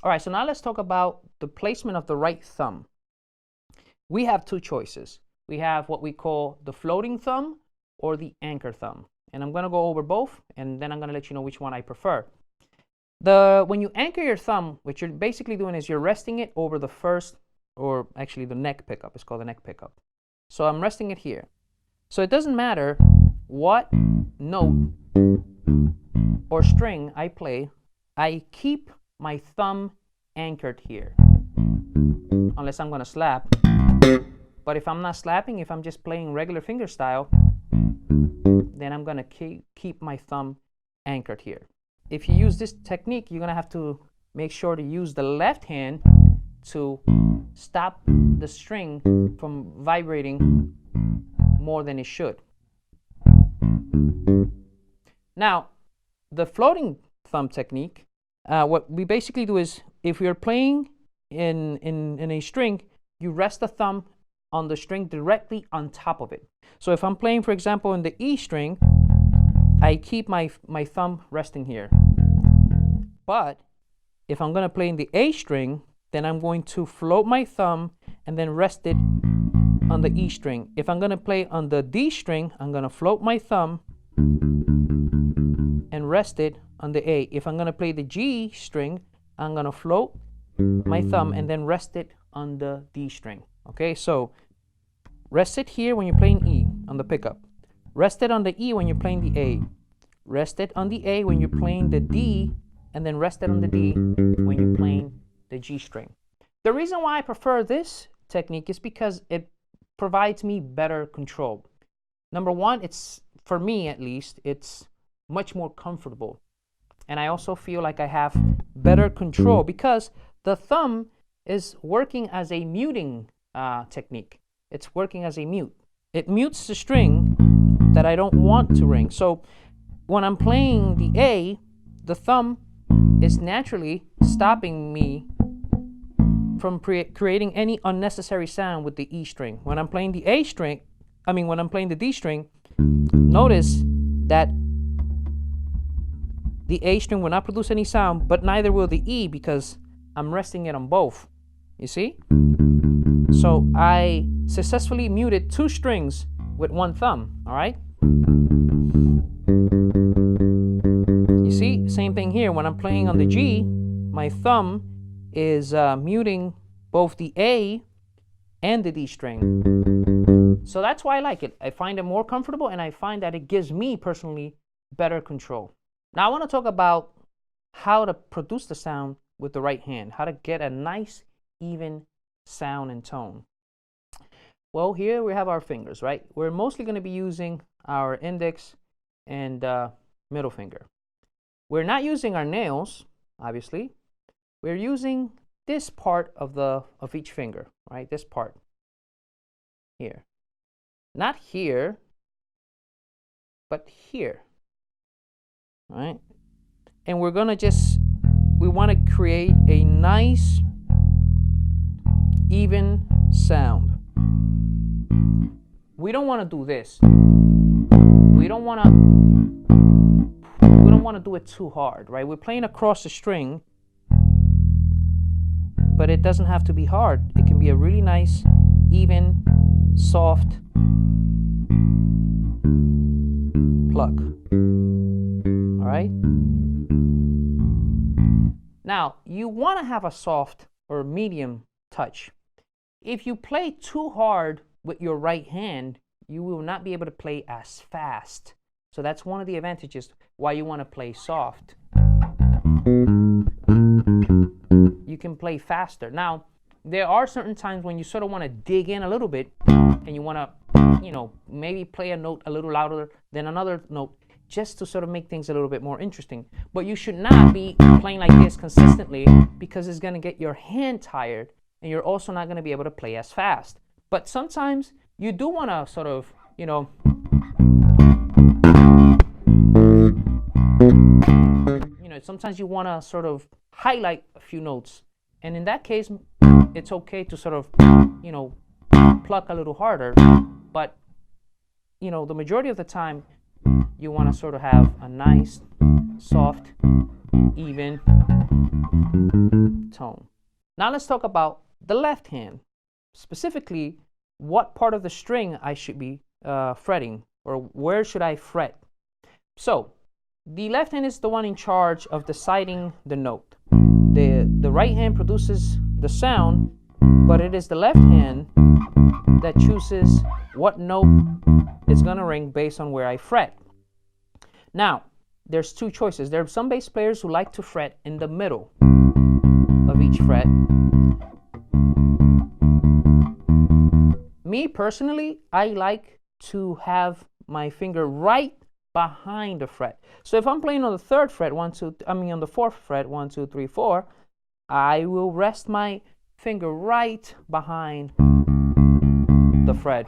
All right, so now let's talk about the placement of the right thumb. We have two choices. We have what we call the floating thumb or the anchor thumb. And I'm going to go over both, and then I'm going to let you know which one I prefer. When you anchor your thumb, what you're basically doing is you're resting it over the first, or actually the neck pickup. It's called the neck pickup. So I'm resting it here. So it doesn't matter what note or string I play, I keep my thumb anchored here. Unless I'm going to slap. But if I'm not slapping, if I'm just playing regular finger style, then I'm going to keep my thumb anchored here. If you use this technique, you're going to have to make sure to use the left hand to stop the string from vibrating more than it should. Now, the floating thumb technique, what we basically do is if you're playing in a string, you rest the thumb on the string directly on top of it. So if I'm playing, for example, in the E string, I keep my thumb resting here. But if I'm going to play in the A string, then I'm going to float my thumb and then rest it on the E string. If I'm going to play on the D string, I'm going to float my thumb and rest it on the A. If I'm going to play the G string, I'm going to float my thumb and then rest it on the D string. Okay, so rest it here when you're playing E on the pickup. Rest it on the E when you're playing the A. Rest it on the A when you're playing the D, and then rest it on the D when you're playing the G string. The reason why I prefer this technique is because it provides me better control. Number one, it's, for me at least, it's much more comfortable. And I also feel like I have better control because the thumb is working as a muting technique. It's working as a mute. It mutes the string that I don't want to ring. So when I'm playing the A, the thumb is naturally stopping me from creating any unnecessary sound with the E string. When I'm playing the A string, when I'm playing the D string, notice that the A string will not produce any sound, but neither will the E because I'm resting it on both. You see? So I successfully muted two strings with one thumb, all right? You see, same thing here. When I'm playing on the G, my thumb is muting both the A and the D string. So that's why I like it. I find it more comfortable, and I find that it gives me personally better control. Now I want to talk about how to produce the sound with the right hand, how to get a nice, even sound and tone. Well, here we have our fingers, right? We're mostly going to be using our index and middle finger. We're not using our nails, obviously. We're using this part of each finger, right? This part here. Not here, but here, right? And we're going to we want to create a nice, even sound. We don't want to do this. We don't want to do it too hard, right? We're playing across the string, but it doesn't have to be hard. It can be a really nice, even, soft pluck. All right? Now, you want to have a soft or medium touch. If you play too hard with your right hand, you will not be able to play as fast. So that's one of the advantages why you want to play soft. You can play faster. Now, there are certain times when you sort of want to dig in a little bit and you want to, maybe play a note a little louder than another note just to sort of make things a little bit more interesting. But you should not be playing like this consistently because it's going to get your hand tired and you're also not going to be able to play as fast. But sometimes you do want to sort of, sometimes you want to sort of highlight a few notes. And in that case, it's okay to sort of, pluck a little harder. But, the majority of the time, you want to sort of have a nice, soft even tone. Now let's talk about the left hand, specifically what part of the string I should be fretting, or where should I fret. So the left hand is the one in charge of deciding the note. The right hand produces the sound, but it is the left hand that chooses what note is going to ring based on where I fret. Now, there's two choices. There are some bass players who like to fret in the middle of each fret. Me personally, I like to have my finger right behind the fret. So if I'm playing on the third fret, on the fourth fret, 1, 2, 3, 4, I will rest my finger right behind the fret.